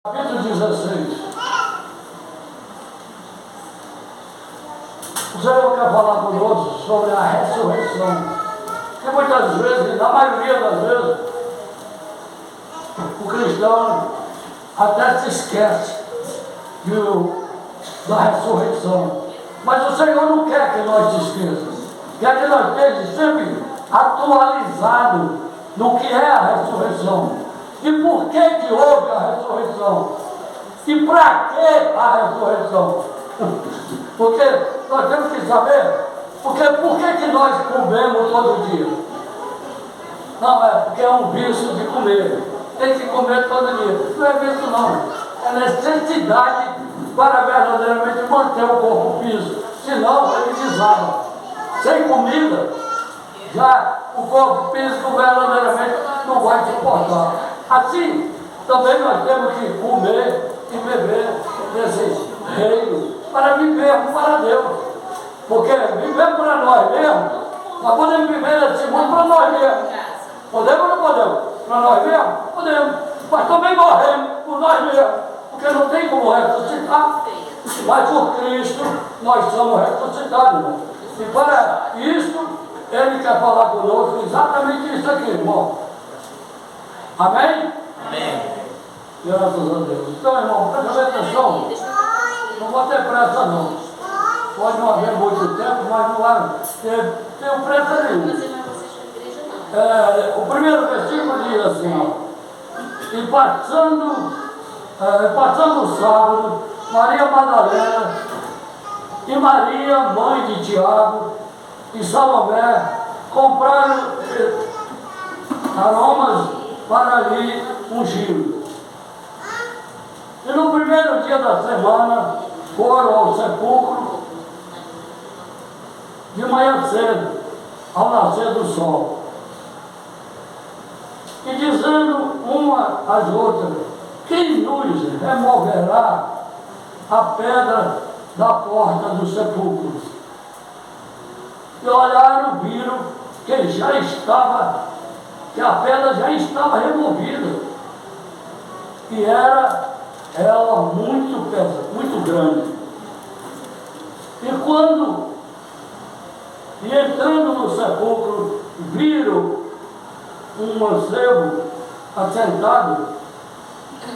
Capítulo 16. O Senhor quer falar conosco sobre a ressurreição. Porque muitas vezes, na maioria das vezes, o cristão até se esquece da ressurreição. Mas o Senhor não quer que nós se esqueçamos. Quer que nós estejamos sempre atualizados no que é a ressurreição. E por que houve a ressurreição? E para que a ressurreição? Porque nós temos que saber, por que nós comemos todo dia? Não, é porque é um vício de comer. Tem que comer todo dia. Não é vício não. É necessidade para verdadeiramente manter o corpo físico. Senão ele desaba. Sem comida, já o corpo físico verdadeiramente não vai suportar. Assim, também nós temos que comer e beber desse reino para vivermos para Deus. Porque viver para nós mesmos, nós podemos viver nesse mundo para nós mesmos. Podemos ou não podemos? Para nós mesmos? Podemos. Mas também morremos por nós mesmos. Porque não tem como ressuscitar. Mas por Cristo nós somos ressuscitados, irmão. E para isso, Ele quer falar conosco exatamente isso aqui, irmão. Amém? Amém. Graças a Deus. Então, irmão, presta atenção. Não vou ter pressa, não. Pode não haver muito tempo, mas não vai ter pressa nenhuma. O primeiro versículo diz assim, ó. E passando o sábado, Maria Madalena e Maria, mãe de Tiago, e Salomé compraram aromas para ali ungir. E no primeiro dia da semana foram ao sepulcro de manhã cedo, ao nascer do sol, e dizendo uma às outras: quem nos removerá a pedra da porta do sepulcro? E olharam, viram que a pedra já estava removida, e era ela muito pesada, muito grande. E entrando no sepulcro, viram um mancebo assentado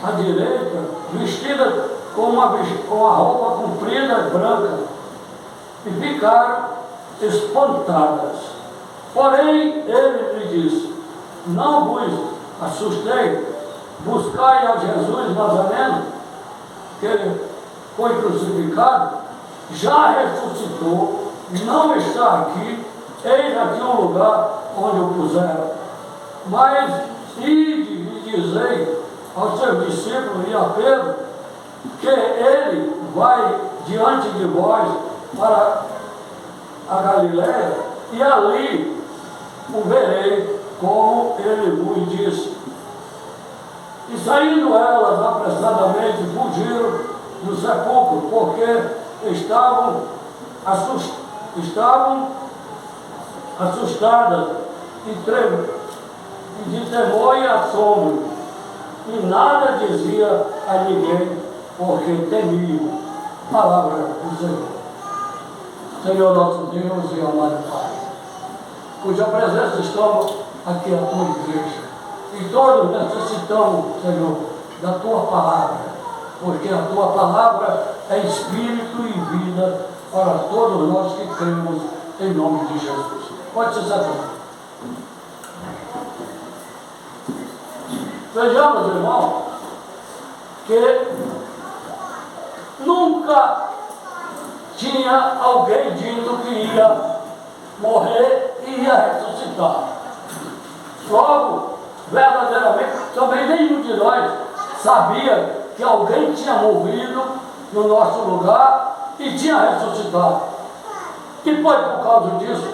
à direita, vestida com a roupa comprida branca, e ficaram espantadas. Porém, ele lhe disse: não vos assustei, buscai a Jesus Nazareno, que foi crucificado, já ressuscitou, não está aqui, eis aqui o lugar onde o puseram. Mas ide e dizei aos seus discípulos e a Pedro que ele vai diante de vós para a Galiléia, e ali o verei, como ele vos disse. E saindo elas apressadamente, fugiram do sepulcro, porque estavam assustadas e de temor e assombro, e nada dizia a ninguém, porque temiam. Palavra do Senhor. Senhor nosso Deus e amado Pai, cuja presença estamos aqui a tua igreja, e todos necessitamos, Senhor, da tua palavra, porque a tua palavra é espírito e vida para todos nós que cremos em nome de Jesus. Pode se sentar. Vejamos, irmão, que nunca tinha alguém dito que ia morrer e ia ressuscitar. Logo, verdadeiramente, também nenhum de nós sabia que alguém tinha morrido no nosso lugar e tinha ressuscitado. E foi por causa disso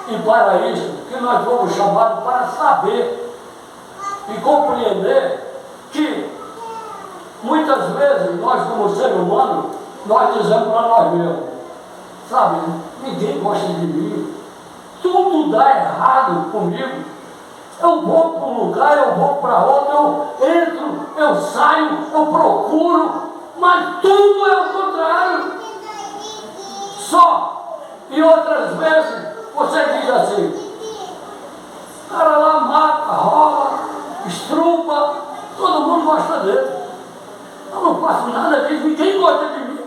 e para isso que nós fomos chamados para saber e compreender que muitas vezes nós, como ser humano, nós dizemos para nós mesmos: sabe, ninguém gosta de mim, tudo dá errado comigo, eu vou para um lugar, eu vou para outro, eu entro, eu saio, eu procuro puro, mas tudo é o contrário. Só. E outras vezes você diz assim, o cara lá mata, rouba, estrupa, todo mundo gosta dele. Eu não faço nada disso, ninguém gosta de mim.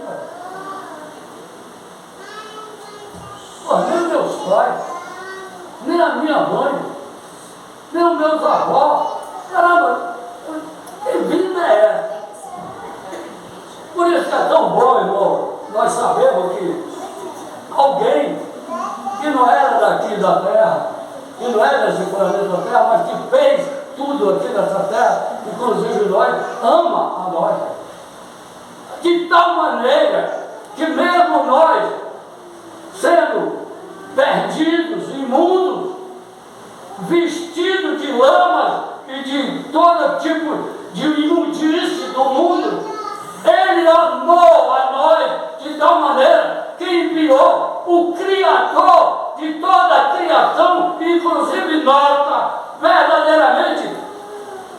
Pô, nem meus pais, nem a minha mãe, nem os meus avós. Caramba, que vida é essa? Por isso que é tão bom, irmão, nós sabemos que alguém que não era daqui da terra, que não é desse planeta Terra, mas que fez tudo aqui nessa terra, inclusive nós, ama a nós. De tal maneira que mesmo nós, sendo perdidos, imundos, vestidos de lamas e de todo tipo de imundície do mundo, Ele amou a nós de tal maneira que enviou o Criador de toda a criação, inclusive nossa, verdadeiramente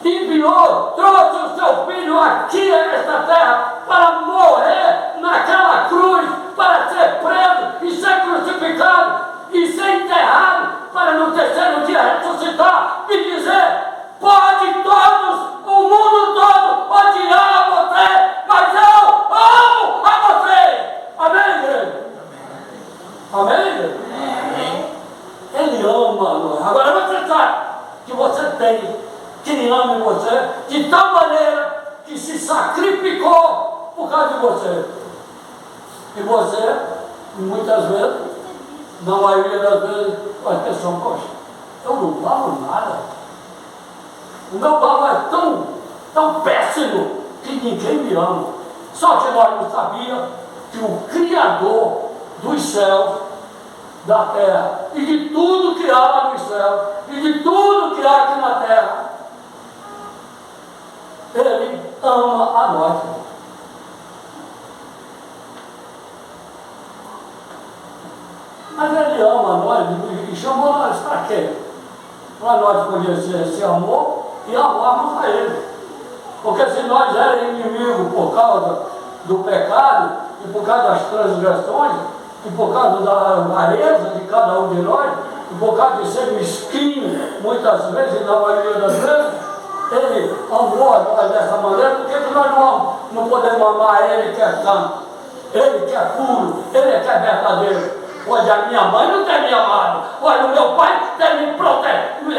enviou, trouxe o seu Filho aqui a esta terra para morrer naquela cruz, para ser preso e ser crucificado e ser enterrado, para no terceiro dia ressuscitar e dizer: pode todos, o mundo todo odiar você, mas eu amo a você. Amém, igreja? Amém, igreja? Ele ama nós. Agora você sabe que você tem quem ama em você de tal maneira que se sacrificou por causa de você. E você, muitas vezes, na maioria das vezes, vai pensar: poxa, eu não falo nada. O meu valor é tão péssimo que ninguém me ama. Só que nós não sabíamos que o Criador dos céus, da terra, e de tudo que há lá nos céus, e de tudo que há aqui na terra, Ele ama a nós. Mas Ele ama a nós e chamou nós para quê? Para nós conhecer esse amor e amarmos a Ele. Porque se nós éramos inimigos por causa do pecado, e por causa das transgressões, e por causa da avareza de cada um de nós, e por causa de ser mesquinho, muitas vezes, na maioria das vezes, Ele amou a nós dessa maneira. Por que nós não podemos amar Ele que é santo, Ele que é puro, Ele que é verdadeiro? Olha, a minha mãe não tem me amado, olha, o meu pai tem me protegido,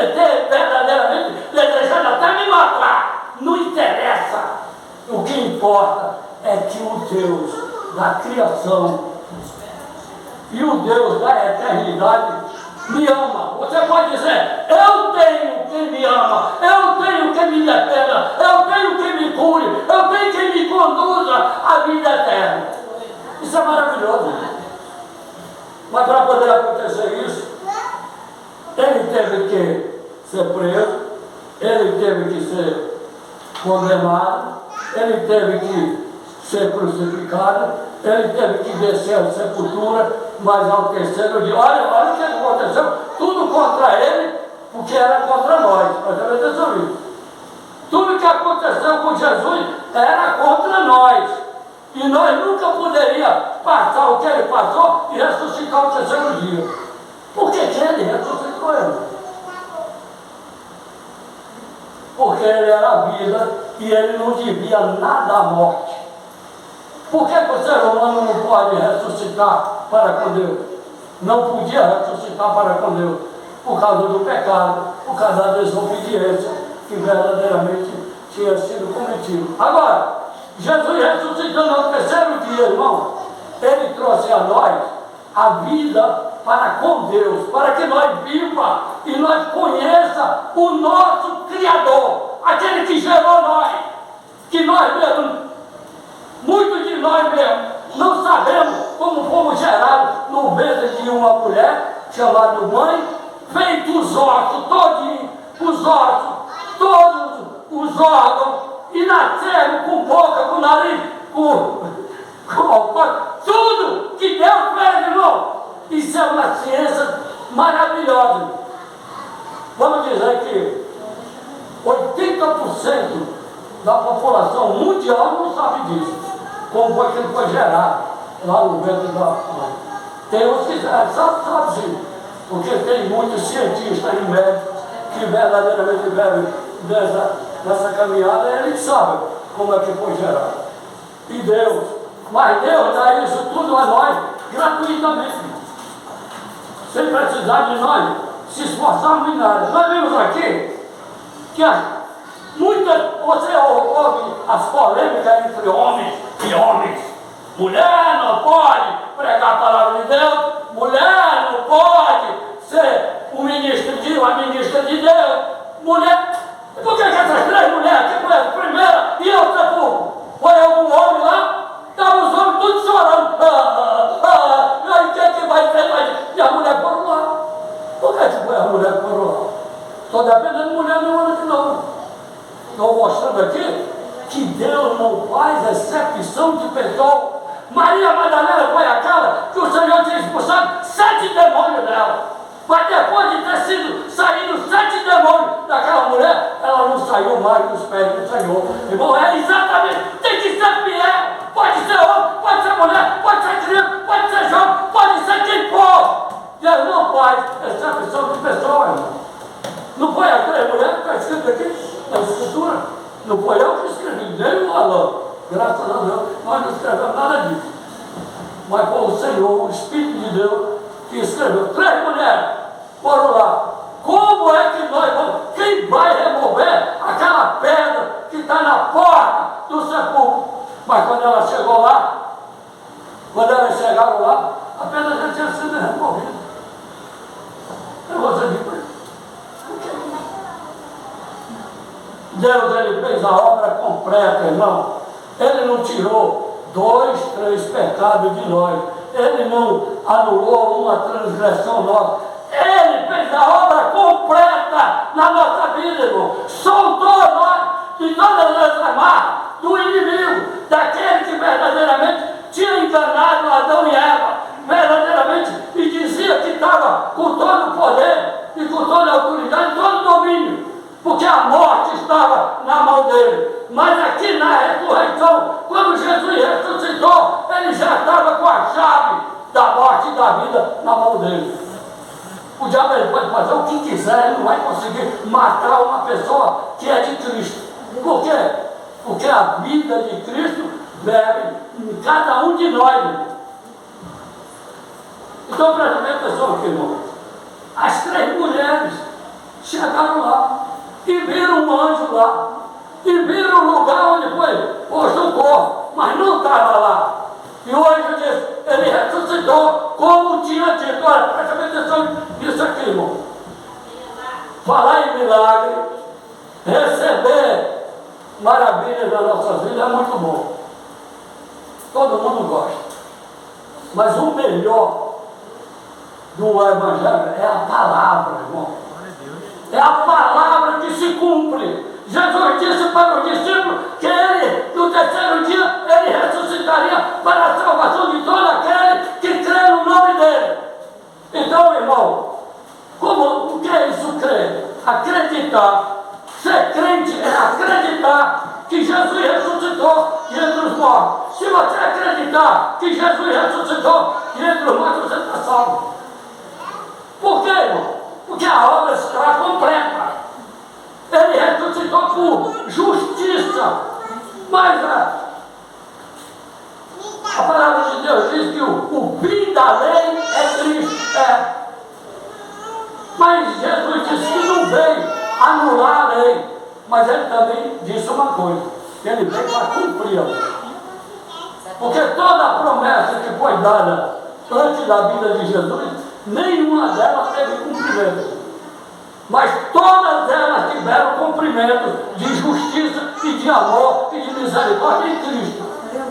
verdadeiramente desejando até me matar. Não interessa. O que importa é que o Deus da criação e o Deus da eternidade me ama. Você pode dizer: eu tenho quem me ama, eu tenho quem me defenda, eu tenho quem me cure, eu tenho quem me conduza à vida eterna. Isso é maravilhoso. Mas para poder acontecer isso, Ele teve que ser preso, Ele teve que ser condenado, Ele teve que ser crucificado, Ele teve que descer à sepultura, mas ao terceiro dia, olha o que aconteceu, tudo contra Ele, porque era contra nós. Presta atenção nisso. Tudo que aconteceu com Jesus era contra nós. E nós nunca poderíamos passar o que Ele passou e ressuscitar o terceiro dia. Por que Ele ressuscitou Ele? Porque Ele era a vida e Ele não devia nada à morte. Por que o ser humano não pode ressuscitar para com Deus? Não podia ressuscitar para com Deus por causa do pecado, por causa da desobediência que verdadeiramente tinha sido cometido. Agora, Jesus ressuscitando ao terceiro dia, irmão, Ele trouxe a nós a vida para com Deus, para que nós viva e nós conheça o nosso Criador, aquele que gerou nós, que nós mesmos, muitos de nós mesmos, não sabemos como fomos gerados no ventre de uma mulher chamada mãe, feito os ossos todinhos, os ossos, todos os órgãos, e nasceram com boca, com nariz, com tudo que Deus fez, irmão. Isso é uma ciência maravilhosa. Vamos dizer que 80% da população mundial não sabe disso, como foi que ele foi gerado lá no ventre da mãe. Tem uns que sabe sim, porque tem muitos cientistas e médicos que verdadeiramente vivem nessa caminhada, e eles sabem como é que foi gerado. E Deus, mas Deus dá isso tudo a nós gratuitamente, sem precisar de nós se esforçarmos em nada. Nós vimos aqui que você ouve as polêmicas entre homens e homens. Mulher não pode pregar a palavra de Deus, mulher não pode ser um ministro de uma ministra de Deus, mulher. Por que essas três mulheres, que foi a primeira e outra foi algum homem lá? Estavam os homens todos chorando. Aí quem é que vai ter? E a mulher foram lá. Por que foi a mulher que foram lá? Estou dependendo de mulher nenhuma aqui não. Estou mostrando aqui que Deus não faz exceção de pessoa. Maria Madalena foi aquela que o Senhor tinha expulsado 7 demônios dela. Mas depois de ter saído 7 demônios daquela mulher, ela não saiu mais dos pés do Senhor. Irmão, é exatamente, tem que ser fiel. Pode ser homem, pode ser mulher, pode ser criança, pode ser jovem, pode ser quem for. Deus não faz exceção de pessoas, irmão. Não foi a 3 mulheres que está escrito aqui na Escritura? Não foi eu que escrevi, nem o Alain. Graças a Deus, nós não escrevemos nada disso. Mas foi o Senhor, o Espírito de Deus, que escreveu. 3 mulheres foram lá. Como é que nós vamos? Quem vai remover aquela pedra que está na porta do sepulcro? Mas quando ela chegou lá, quando elas chegaram lá, a pedra já tinha sido removida. Eu vou dizer por isso. Deus, ele fez a obra completa, irmão. Ele não tirou 2, 3 pecados de nós. Ele não anulou uma transgressão nossa. Ele fez a obra completa na nossa vida, irmão. Soltou nós de todas as amarras do inimigo, daquele que verdadeiramente tinha enganado Adão e Eva, verdadeiramente, e dizia que estava com todo o poder e com toda a autoridade, todo o domínio, porque a morte estava na mão dele. Mas aqui na ressurreição, quando Jesus ressuscitou, ele já estava com a chave da morte e da vida na mão dele. O diabo ele pode fazer o que quiser, ele não vai conseguir matar uma pessoa que é de Cristo. Por quê? Porque a vida de Cristo bebe em cada um de nós. Então, presta bem atenção aqui, irmão. As 3 mulheres chegaram lá e viram um anjo lá. E viram o lugar onde foi posto o corpo, mas não estava lá. E o anjo disse, ele ressuscitou como tinha dito. Olha, presta atenção nisso aqui, irmão. Falar em milagre, receber maravilhas das nossas vidas é muito bom. Todo mundo gosta. Mas o melhor do Evangelho é a palavra, irmão. É a palavra que se cumpre. Jesus disse para os discípulos que ele, no 3º dia, ele ressuscitaria para a salvação de todo aquele que crê no nome dele. Então, irmão, o que é isso crer? Acreditar. Ser crente é acreditar que Jesus ressuscitou de entre os mortos. Se você acreditar que Jesus ressuscitou de entre os mortos, você está salvo. Por quê, irmão? Porque a obra está completa. Ele ressuscitou por justiça. Mas a palavra de Deus diz que o fim da lei é Cristo. Mas Jesus disse que não veio anular a lei. Mas ele também disse uma coisa, que ele veio para cumprir a lei. Porque toda a promessa que foi dada antes da vida de Jesus, nenhuma delas teve cumprimento. Mas todas elas tiveram cumprimento de justiça e de amor e de misericórdia em Cristo.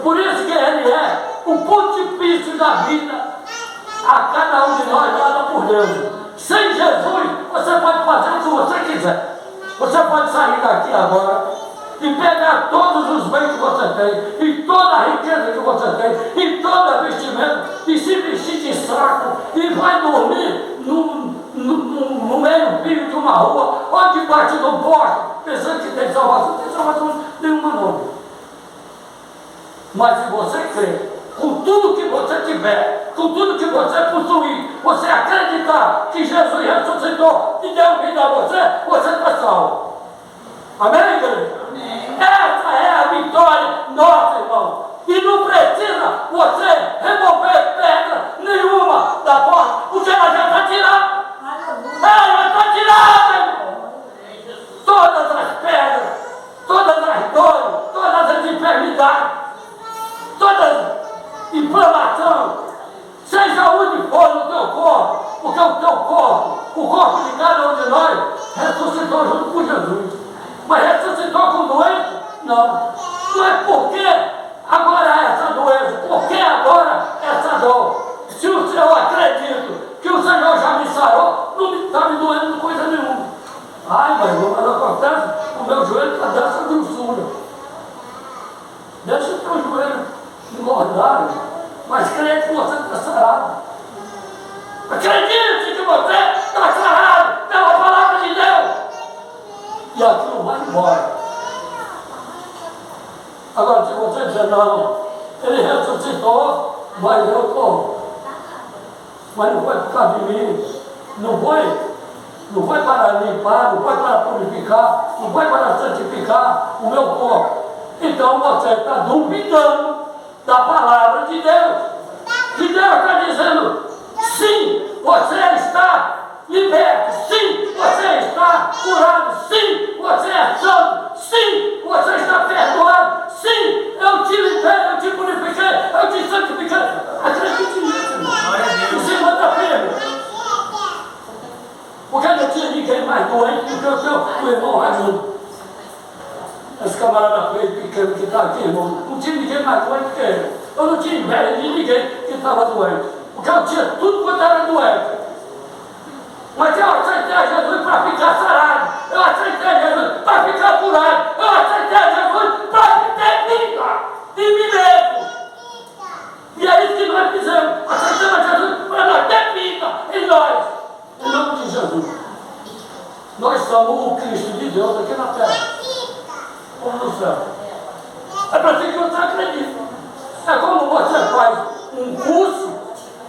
Por isso que ele é o pontifício da vida a cada um de nós dada por Deus. Sem Jesus, você pode fazer o que você quiser. Você pode sair daqui agora e pegar todos os bens que você tem, e toda a riqueza que você tem, e toda a vestimenta, e se vestir de saco, e vai dormir no meio-fio de uma rua, ou debaixo de um poste, pensando que tem salvação. Não tem salvação nenhuma, não. Mas se você crê, com tudo que você tiver, com tudo que você possuir, você acreditar que Jesus ressuscitou e deu vida a você, você está salvo. Amém, igreja? Amém. Essa é a vitória nossa, irmão. E não precisa você remover pedra nenhuma da porta, porque ela já está tirada. Ela está tirada, irmão. Todas as pedras, todas as dores, todas as enfermidades, toda inflamação, seja onde for no teu corpo, porque o teu corpo, o corpo de cada um de nós, ressuscitou junto com Jesus. Mas ressuscitou com doença? Não. Não é porque agora essa doença, porque agora essa dor. Se o Senhor acredita que o Senhor já me sarou, não me está me doendo coisa nenhuma. Ai, mas acontece, o meu joelho está dessa grossura. Deixa o teu joelho engordar, mas crê que você está sarado. Acredite que você está sarado pela palavra de Deus. E aquilo vai embora. Agora, se você dizer, não, ele ressuscitou, mas eu estou. Mas não foi por causa de mim. Não foi para limpar, não foi para purificar, não foi para santificar o meu corpo. Então você está duvidando da palavra de Deus. Que Deus está dizendo, sim, você está liberto, sim, você está curado, sim, você é santo, sim, você está perdoado, sim, eu te liberei, eu te purifiquei, eu te santifiquei. Acredite nisso, irmão. E se manda firme. Porque não tinha ninguém mais doente do que o irmão Raimundo. Esse camarada feio pequeno que está aqui, irmão, não tinha ninguém mais doente que ele. Eu não tinha inveja de ninguém que estava doente. Porque eu tinha tudo quanto era doente. Mas eu aceitei Jesus para ficar sarado. Eu aceitei Jesus para ficar curado. Eu aceitei Jesus para ter vida em mim mesmo. E é isso que nós fizemos. Aceitamos Jesus para nós ter vida em nós. Em nome de Jesus. Nós somos o Cristo de Deus aqui na terra. Como no céu. É para isso que você acredita. É como você faz um curso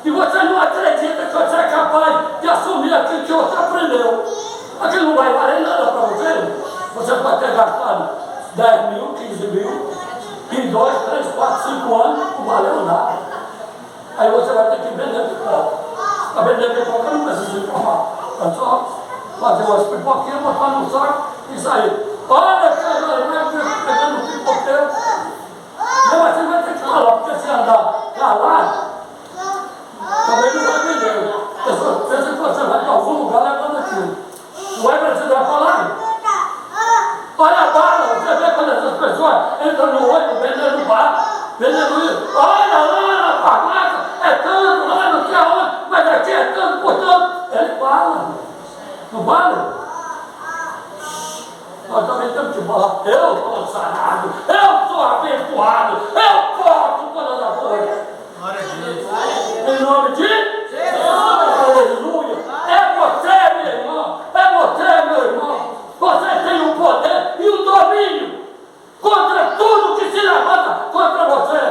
e você não acredita que você é capaz de assumir aquilo que você aprendeu. Aquilo não vai valer nada para você. Você pode ter gastado 10 mil, 15 mil, em 2, 3, 4, 5 anos, não valeu nada. Aí você vai ter que vender pipoca. Para vender pipoca não precisa se informar. É só fazer umas pipoquinhas, botar no saco e sair. Olha, cara, pegando pipoqueiro. Não, mas você vai ter que falar, porque se andar calado, também não vai vender. Pensa que você vai para algum lugar levando aquilo. Não é precisar falar? Olha a bala, você vê quando essas pessoas entram no ônibus, vendendo no bar, vendendo isso. Olha lá na farmácia, é tanto, lá não sei aonde, mas aqui é tanto, portanto. Ele fala. Não vale? Nós também temos que falar, eu estou sarado, eu sou abençoado, eu posso todas as coisas. Em nome de Jesus. Aleluia. É você, meu irmão. É você, meu irmão. Você tem o poder e o domínio contra tudo que se levanta contra você.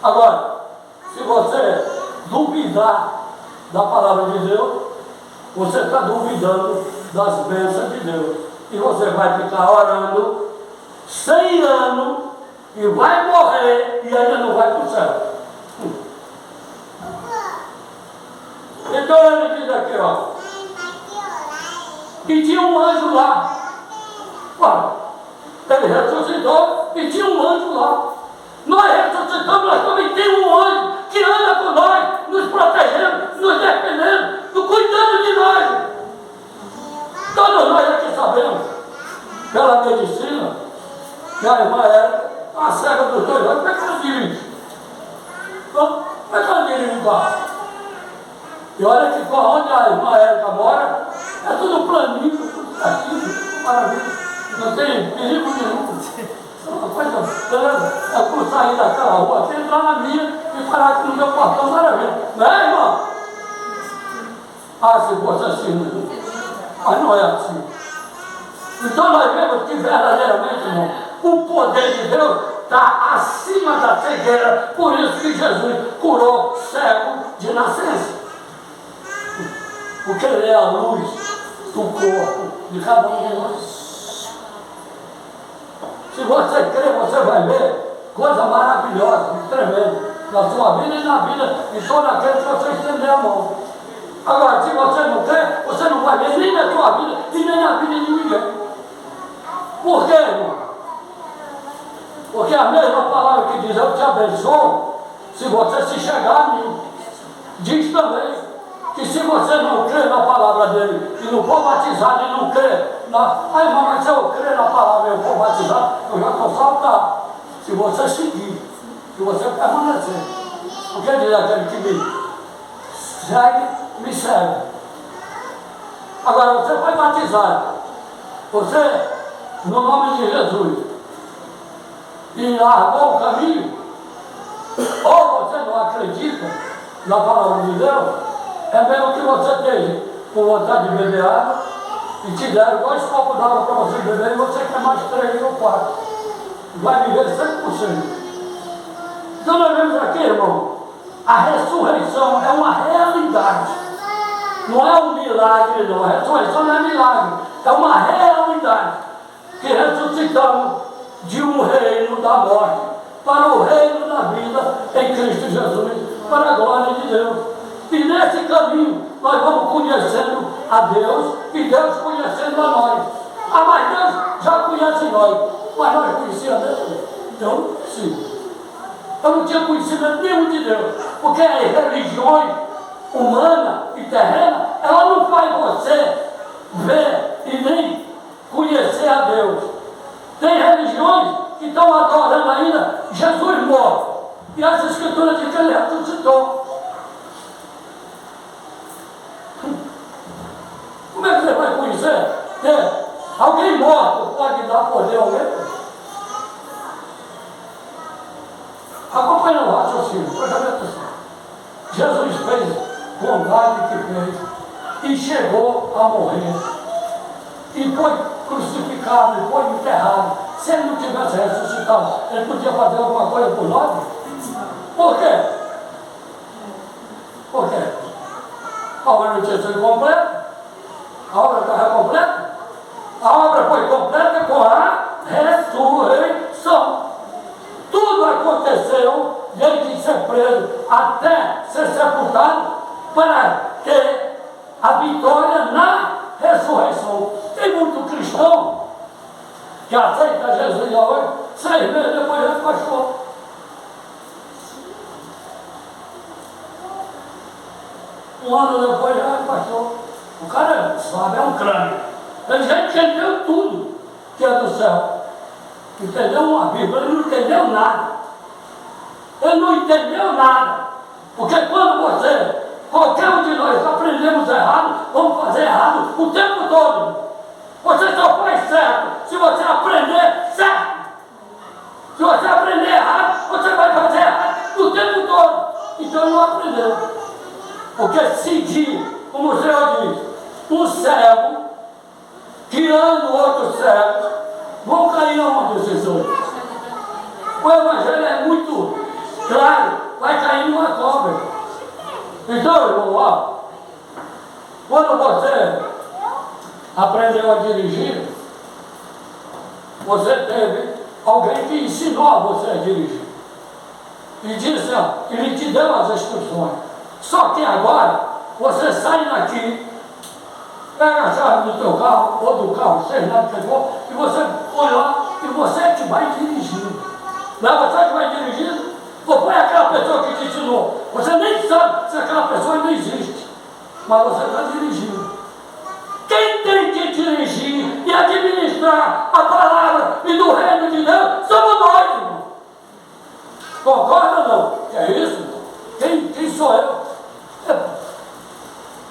Agora, se você duvidar da palavra de Deus, você está duvidando das bênçãos de Deus. E você vai ficar orando 100 anos e vai morrer e ainda não vai para o céu. Então ele diz aqui, ó. E tinha um anjo lá. Olha, ele ressuscitou e tinha um anjo lá. Nós ressuscitamos, nós também temos um anjo que anda com nós, nos protegendo, nos defendendo, cuidando de nós. Todos nós aqui sabemos, pela medicina, que a irmã era a cega dos 2 anos. Como é que ela dirige? Como é que ela dirige o carro? E olha que onde a irmã Érica mora, é tudo planinho, tudo certinho, tudo maravilhoso. Não tem perigo nenhum. Uma coisa bacana, é por sair daquela rua, aqui, entrar na minha e parar aqui no meu portão, maravilha. Não é, irmão? Ah, se fosse assim, mas não é assim. Então nós vemos que verdadeiramente, irmão, o poder de Deus está acima da cegueira. Por isso que Jesus curou cego de nascença. Porque Ele é a luz do corpo de cada um de nós. Se você crer, você vai ver coisa maravilhosa, tremenda, na sua vida e na vida de todo aquele que você estender a mão. Agora, se você não crer, você não vai ver nem na sua vida e nem na vida de ninguém. Por quê, irmão? Porque a mesma palavra que diz eu te abençoo, se você se chegar a mim, diz também que se você não crê na palavra dele e não for batizado e não crê irmão, mas se eu crer na palavra e eu for batizado, eu já estou saltado. Se você seguir, se você permanecer. Porque diz aquele que me segue. Agora, você foi batizado. Você, no nome de Jesus, e largou o caminho, ou você não acredita na palavra de Deus, é mesmo que você esteja com vontade de beber água e te deram 2 copos d'água para você beber e você quer mais 3 ou 4. Vai viver 100%. Então nós vemos aqui, irmão, a ressurreição é uma realidade. Não é um milagre, não. A ressurreição não é milagre. É uma realidade. Que ressuscitamos de um reino da morte para o reino da vida em Cristo Jesus, para a glória de Deus. E nesse caminho nós vamos conhecendo a Deus e Deus conhecendo a nós. Mas Deus já conhece nós, mas nós conhecíamos Deus? Eu sim. Eu não tinha conhecimento nenhum de Deus, porque as religiões humanas e terrenas, ela não faz você ver e nem conhecer a Deus. Tem religiões que estão adorando ainda Jesus morto. E as escrituras dizem que ele ressuscitou. Como é que você vai conhecer? Alguém morto pode dar poder a alguém? Acompanha o raciocínio, presta atenção. Jesus fez bondade que fez e chegou a morrer. E foi crucificado, e foi enterrado. Se ele não tivesse ressuscitado, ele podia fazer alguma coisa por nós? Por quê? Por quê? A obra não tinha sido completa? A obra estava completa? A obra foi completa com a ressurreição. Tudo aconteceu desde ser preso até ser sepultado para ter a vitória na ressurreição. Tem muito cristão que aceita Jesus hoje, 6 meses depois ele pastor. Um ano depois já é pastor. O cara sabe, é um crânio. Ele já entendeu tudo que é do céu. Entendeu uma Bíblia, ele não entendeu nada. Ele não entendeu nada. Porque quando qualquer um de nós aprendemos errado, vamos fazer errado o tempo todo. Você só faz certo se você aprender certo. Se você aprender errado, você vai fazer errado o tempo todo. Então ele não aprendeu. Porque seguir, como o Senhor diz, um cego guiando outro cego, vão cair aonde esses outros? O Evangelho é muito claro, vai cair numa cobra. Então, irmão, ó, quando você aprendeu a dirigir, você teve alguém que ensinou a você a dirigir. E disse, ó, ele te deu as instruções. Só que agora, você sai daqui, pega a chave do teu carro, ou do carro, seja lá que for, e você foi lá, e você é que vai dirigindo. Não é você que vai dirigindo? Ou foi aquela pessoa que te ensinou? Você nem sabe se aquela pessoa não existe, mas você está dirigindo. Quem tem que dirigir e administrar a palavra e do reino de Deus somos nós, irmão. Concorda ou não? Que é isso? Quem sou eu?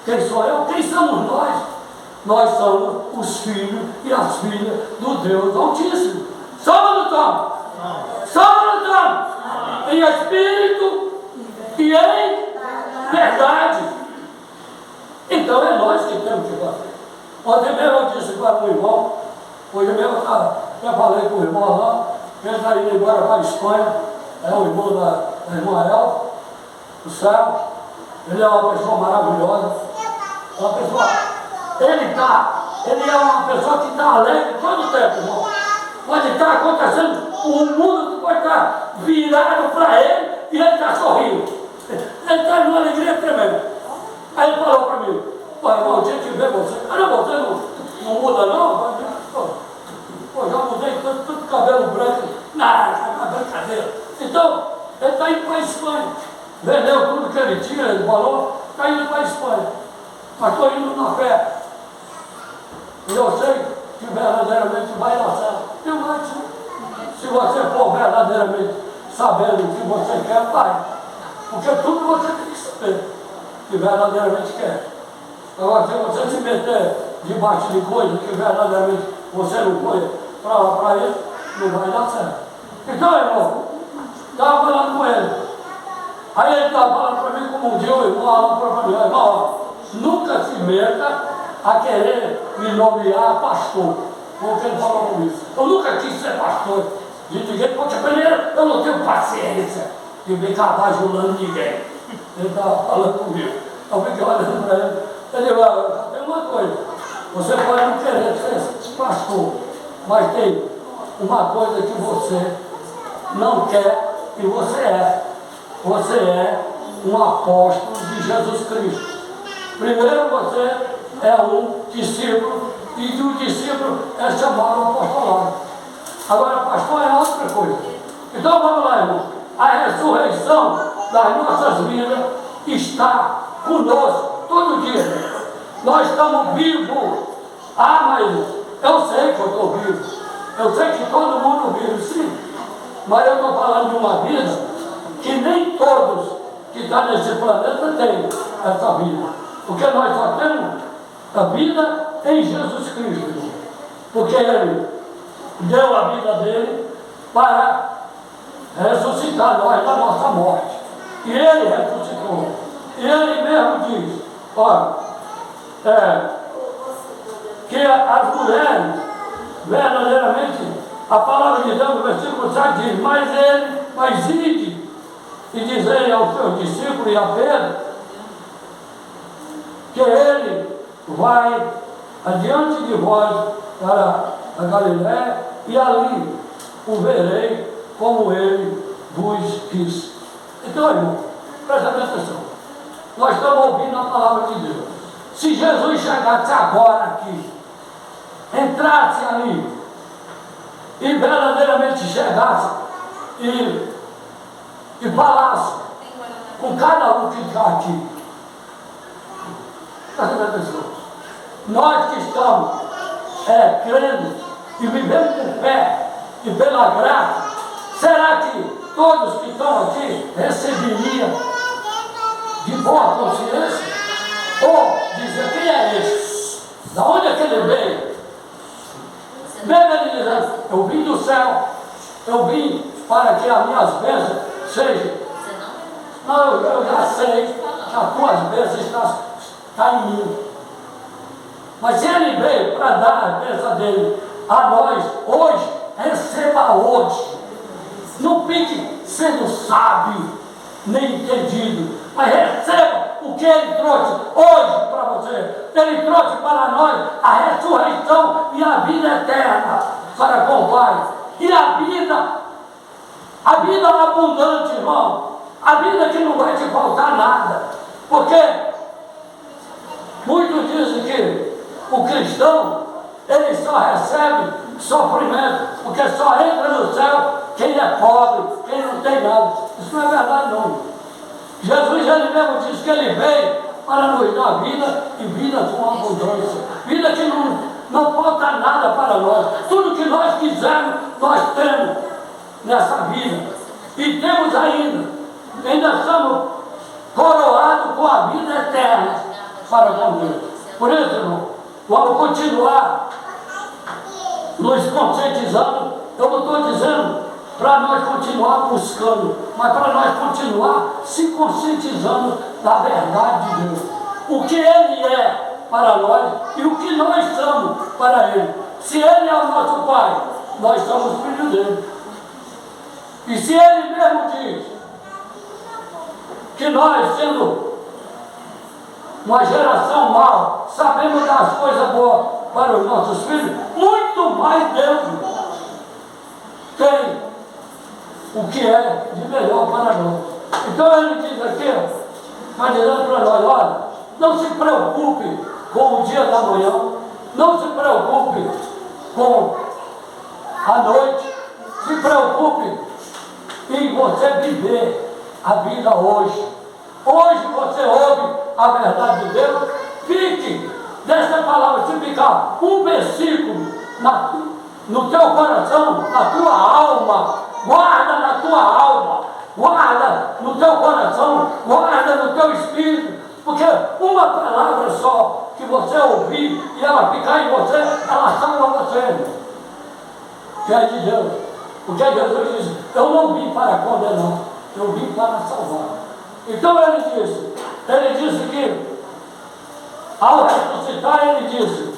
Quem sou eu? Quem somos nós? Nós somos os filhos e as filhas do Deus Altíssimo. Somos ou não somos? Somos ou não somos? Em espírito e em verdade. Então é nós que temos que fazer. Ontem mesmo eu disse para o irmão, hoje mesmo eu falei com o irmão lá, ele está indo embora para a Espanha, é o irmão da irmã Elfa, do céu. Ele é uma pessoa maravilhosa, uma pessoa, ele é uma pessoa que está alegre todo o tempo, irmão. Pode estar acontecendo, o mundo pode estar virado para ele e ele está sorrindo. Ele está numa alegria tremenda. Aí ele falou para mim, pô, irmão, tinha que ver você. Não, você não muda não? Pô, já mudei tudo cabelo branco. Não, é brincadeira. Então, ele está indo para a Espanha. Vendeu tudo que ele tinha, ele falou, está indo para a Espanha. Mas estou indo na fé. E eu sei que verdadeiramente vai dar certo. E vai, se você for verdadeiramente sabendo o que você quer, vai. Porque tudo você tem que saber que verdadeiramente quer. Agora, se você se meter debaixo de coisas que verdadeiramente você não foi para ele, não vai dar certo. Então, irmão, estava falando com ele. Aí ele estava falando para mim como um dia o irmão falou para mim, irmão, nunca se meta a querer me nomear pastor. Porque ele falou comigo. Eu nunca quis ser pastor de ninguém, porque primeiro eu não tenho paciência de ficar bajulando ninguém. Ele estava falando comigo. Eu fiquei olhando para ele. Ele disse, tem uma coisa, você pode não querer ser pastor, mas tem uma coisa que você não quer e você é. Você é um apóstolo de Jesus Cristo. Primeiro você é um discípulo e de um discípulo é chamado apostolado. Agora, pastor é outra coisa. Então vamos lá, irmão. A ressurreição das nossas vidas está conosco todo dia. Nós estamos vivos. Ah, mas eu sei que eu estou vivo. Eu sei que todo mundo vive, sim. Mas eu estou falando de uma vida que nem todos que estão nesse planeta têm essa vida. Porque nós só temos a vida em Jesus Cristo. Porque Ele deu a vida dele para ressuscitar nós da nossa morte. E Ele ressuscitou. E Ele mesmo diz, olha, que as mulheres, verdadeiramente, a palavra de Deus no versículo 7 diz, mas ide, e dizei aos seus discípulos e a Pedro, que ele vai adiante de vós para a Galiléia, e ali o verei como ele vos quis. Então, irmão, presta atenção. Nós estamos ouvindo a palavra de Deus. Se Jesus chegasse agora aqui, entrasse ali, e verdadeiramente chegasse e falasse com cada um que está aqui. Presta atenção. Nós que estamos crendo e vivendo por fé e pela graça, será que todos que estão aqui receberiam de boa consciência? Ou dizer, quem é esse? Da onde é que ele veio? Mesmo ele dizendo, eu vim do céu, eu vim para que as minhas bênçãos sejam. Não, eu já sei que as tuas bênçãos estão em mim. Mas se ele veio para dar a bênção dele a nós hoje, receba hoje. Não fique sendo sábio, nem entendido, mas receba o que ele trouxe hoje para você. Ele trouxe para nós a ressurreição e a vida eterna para com o Pai. E a vida abundante, irmão. A vida que não vai te faltar nada. Porque muitos dizem que o cristão, ele só recebe sofrimento, porque só entra no céu quem é pobre, quem não tem nada. Isso não é verdade, não. Jesus, ele mesmo disse que ele veio para nos dar vida e vida com abundância. Vida que não falta nada para nós. Tudo que nós quisermos, nós temos nessa vida. E temos ainda estamos coroados com a vida eterna para com Deus. Por isso, irmão, vamos continuar nos conscientizando. Eu não estou dizendo para nós continuar buscando, mas para nós continuar se conscientizando da verdade de Deus. O que Ele é para nós e o que nós somos para Ele. Se Ele é o nosso Pai, nós somos filhos dele. E se ele mesmo diz que nós, sendo uma geração mal, sabemos dar as coisas boas para os nossos filhos, muito mais Deus tem o que é de melhor para nós. Então ele diz aqui, está dizendo para nós, olha, não se preocupe com o dia da manhã, não se preocupe com a noite, se preocupe em você viver a vida hoje. Hoje você ouve a verdade de Deus, fique dessa palavra, se ficar um versículo no teu coração, na tua alma, guarda na tua alma, guarda no teu coração, guarda no teu espírito, porque uma palavra só que você ouvir e ela ficar em você, ela salva você. Que é de Deus. Porque Jesus disse, eu não vim para condenar, eu vim para salvar. Então ele disse que, ao ressuscitar, ele disse,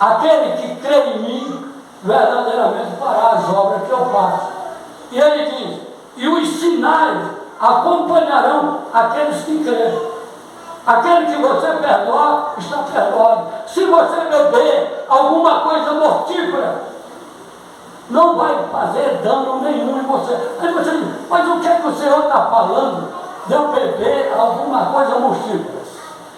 aquele que crê em mim, verdadeiramente fará as obras que eu faço. E ele diz, e os sinais acompanharão aqueles que creem. Aquele que você perdoar, está perdoado. Se você beber alguma coisa mortífera, não vai fazer dano nenhum em você. Aí você diz, mas o que é que o Senhor está falando de eu beber alguma coisa mortífera?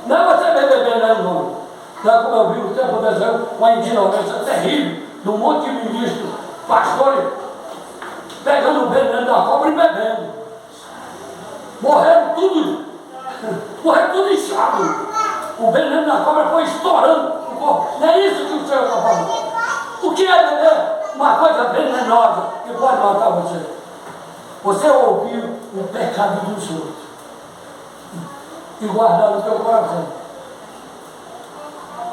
Não é você beber veneno, não. Não é como eu vi no tempo do deserto, uma ignorância terrível, de um monte de ministros, pastores, pegando o veneno da cobra e bebendo. Morreram tudo inchado. O veneno da cobra foi estourando o corpo. Não é isso que o Senhor está falando. O que é beber? Uma coisa venenosa que pode matar você. Você ouviu o pecado dos outros e guardar no teu coração.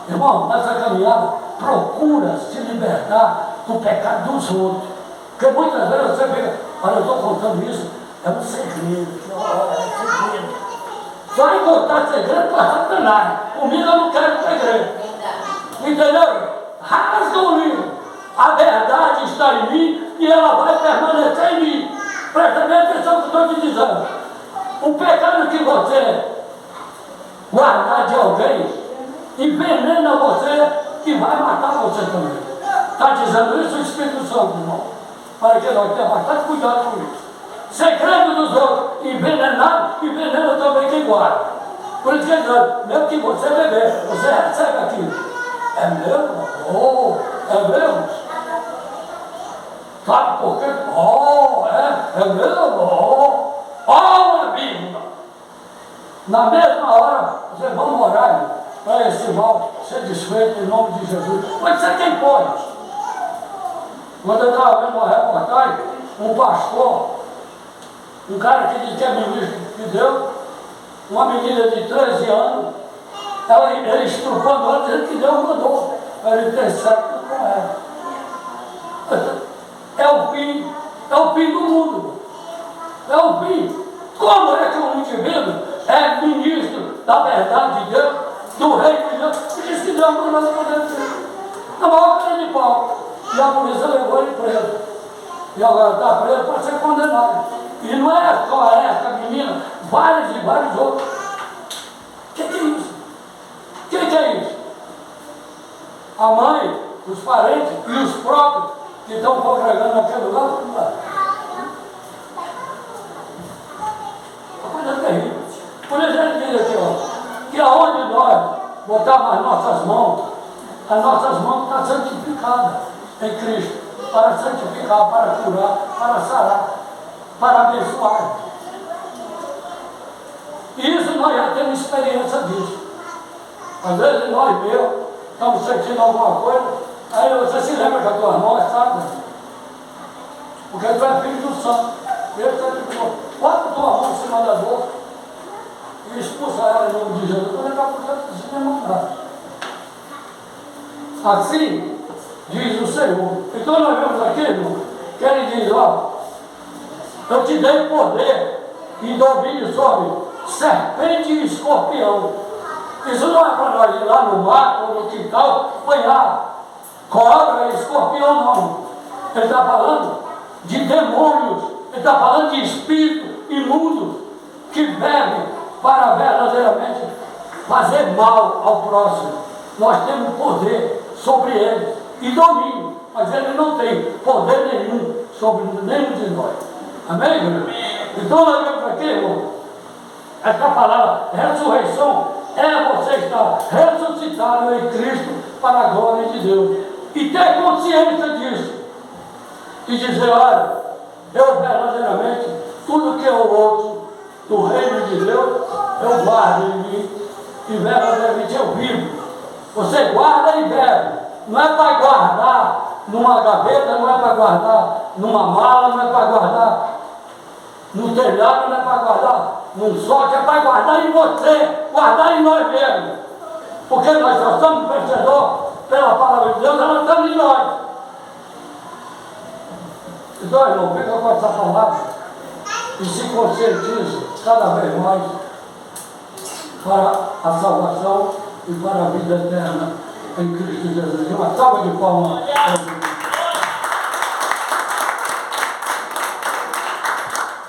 Irmão, nessa caminhada, procura se libertar do pecado dos outros. Porque muitas vezes você fica, olha, eu estou contando isso, é um segredo. É segredo. Vai contar segredo para Satanás. Comigo eu não quero segredo. Entendeu? Rasga o livro. A verdade está em mim e ela vai permanecer em mim. Presta bem atenção no que eu estou te dizendo. O pecado que você guardar de alguém envenena você e vai matar você também. Está dizendo isso o Espírito Santo, irmão? Para que nós tenhamos bastante cuidado com isso. Segredo dos outros, envenenado, envenena também quem guarda. Por isso que ele diz, mesmo que você beber, você recebe aquilo. É mesmo? Oh, é mesmo? Sabe por quê? Oh, é mesmo? Oh, amigo! Na mesma hora, vocês vão orar para esse mal ser desfeito em nome de Jesus. Mas isso é quem pode. Quando eu estava vendo uma reportagem, um pastor, um cara que diz que é ministro de Deus, uma menina de 13 anos, ele estrupando ela, dizendo que Deus mandou para ele ter sexo com ela. É o fim do mundo. É o fim. Como é que um indivíduo é ministro da verdade de Deus, do reino de Deus, e diz que Deus mandou para ele? Na maior cara de pau. E a polícia levou ele preso. E agora está preso para ser condenado. E não é só essa menina, vários e vários outros. O que é isso? O que é isso? A mãe, os parentes e os próprios que estão congregando naquele lugar, uma coisa terrível. Por isso ele diz aqui, ó, que aonde nós botarmos as nossas mãos estão santificadas em Cristo, para santificar, para curar, para sarar, para abençoar. E isso nós já temos experiência disso. Às vezes nós mesmos estamos sentindo alguma coisa, aí você se lembra que a tua mão é sábia. Porque tu é filho do santo. Ele santificou. Bota a tua mão em cima da dor e expulsa ela em nome de Jesus. Você está podendo se demonstrar. Assim diz o Senhor. Então nós vemos aqui, irmão, que ele diz, ó, eu te dei poder e domínio sobre serpente e escorpião. Isso não é para nós ir lá no mato ou no quintal, apanhar cobra e escorpião, não. Ele está falando de demônios Ele está falando de espírito imundo que bebe para verdadeiramente fazer mal ao próximo. Nós temos poder sobre ele e domínio, mas ele não tem poder nenhum sobre nenhum de nós. Amém, irmão? Então nós vemos aqui, irmão, essa palavra ressurreição é você estar ressuscitado em Cristo para a glória de Deus e ter consciência disso e dizer, olha, eu verdadeiramente tudo que eu ouço do reino de Deus eu guardo em mim e verdadeiramente eu vivo. Você guarda e bebe, não é para guardar numa gaveta, não é para guardar numa mala, não é para guardar no telhado, não é para guardar num sorte, é para guardar em você, guardar em nós mesmos. Porque nós só somos vencedores pela palavra de Deus, ela está em nós. Então, irmão, fica com essa palavra e se conscientize cada vez mais para a salvação e para a vida eterna em Cristo Jesus. Uma salva de palmas.